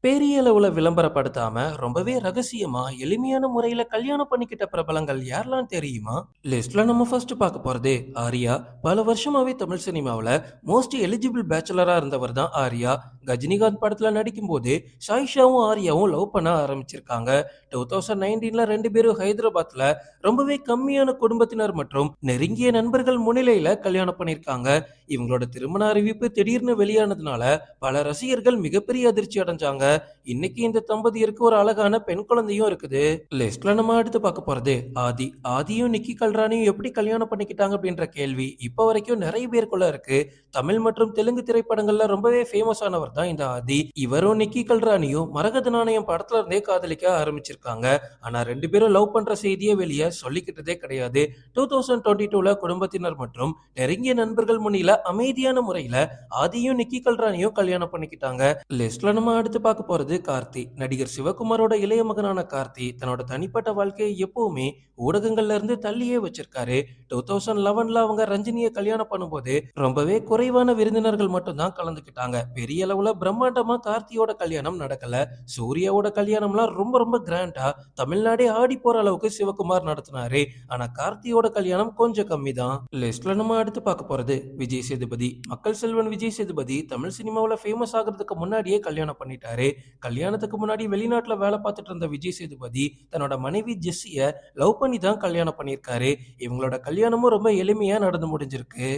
பெரிய அளவுல விளம்பரப்படுத்தாம ரொம்பவே ரகசியமா எளிமையான முறையில கல்யாணம் பண்ணிக்கிட்ட பிரபலங்கள் யாரெல்லாம் தெரியுமா? லிஸ்ட்ல நம்ம ஃபர்ஸ்ட் பார்க்க போறதே ஆர்யா. பல வருஷமாவே தமிழ் சினிமாவுல மோஸ்ட் எலிஜிபிள் பேச்சுலரா இருந்தவர் தான் ஆர்யா. கஜினிகாந்த் படத்துல நடிக்கும் போது சாயிஷாவும் ஆர்யாவும் லவ் பண்ண ஆரம்பிச்சிருக்காங்க. 2019ல ரெண்டு பேரும் ஹைதராபாத்ல ரொம்பவே கம்மியான குடும்பத்தினர் மற்றும் நெருங்கிய நண்பர்கள் முன்னிலையில கல்யாணம் பண்ணிருக்காங்க. இவங்களோட திருமண அறிவிப்பு திடீர்னு வெளியானதுனால பல ரசிகர்கள் மிகப்பெரிய அதிர்ச்சி அடைஞ்சாங்க. இன்னைக்கு இந்த தம்பதியருக்கு ஒரு அழகான பெண் குழந்தையும் இருக்குது. லிஸ்ட்ல நம்ம அடுத்து பார்க்க போறது ஆதி. ஆதியும் நிக்கி கல்ராணியும் எப்படி கல்யாணம் பண்ணிக்கிட்டாங்க அப்படின்ற கேள்வி இப்ப வரைக்கும் நிறைய பேருக்குள்ள இருக்கு. தமிழ் மற்றும் தெலுங்கு திரைப்படங்கள்ல ரொம்பவே ஃபேமஸ் ஆனவர் தான் இந்த ஆதி. இவரும் நிக்கி கல்ராணியும் மரகத நாணயம் படத்துல இருந்தே காதலிக்க ஆரம்பிச்சிருக்காங்க. ஆனா ரெண்டு பேரும் லவ் பண்ற செய்தியே வெளியே சொல்லிக்கிட்டதே கிடையாது. 2022ல குடும்பத்தினர் மற்றும் நெருங்கிய நண்பர்கள் முன்னில அமைதியான முறையில ஆதியும் நிக்கி கல்ராணியும் கல்யாணம் பண்ணிக்கிட்டாங்க. லிஸ்ட்ல நம்ம அடுத்து பார்க்க போறது கார்த்தி. நடிகர் சிவகுமாரோட இளைய மகனான கார்த்தி தன்னோட தனிப்பட்ட வாழ்க்கையை எப்பவுமே ஊடகங்கள்ல இருந்து தள்ளியே வச்சிருக்காரு. 2011ல அவங்க ரஞ்சினியை கல்யாணம் பண்ணும்போது ரொம்பவே குறைவான விருந்தினர்கள் மட்டும் தான் கலந்துக்கிட்டாங்க. பெரிய அளவுல பிரம்மாண்டமா கார்த்தியோட கல்யாணம் நடக்கல. சூர்யாவோட கல்யாணம்லாம் ரொம்ப ரொம்ப கிராண்டா தமிழ்நாடே ஆடி போற அளவுக்கு சிவகுமார் நடத்தினாரு. ஆனா கார்த்தியோட கல்யாணம் கொஞ்சம் கம்மி தான். லிஸ்ட்ல நம்ம அடுத்து பார்க்க போறது விஜய் சேதுபதி. மக்கள் செல்வன் விஜய் சேதுபதி தமிழ் சினிமாவுல ஃபேமஸ் ஆகிறதுக்கு முன்னாடியே கல்யாணம் பண்ணிட்டாரு. கல்யாணத்துக்கு முன்னாடி வெளிநாட்டுல வேலை பார்த்துட்டு இருந்த விஜய் சேதுபதி தன்னோட மனைவி ஜெஸ்ஸிய லவ் பண்ணி தான் கல்யாணம் பண்ணியிருக்காரு. இவங்களோட கல்யாணமும் ரொம்ப எளிமையா நடந்து முடிஞ்சிருக்கு.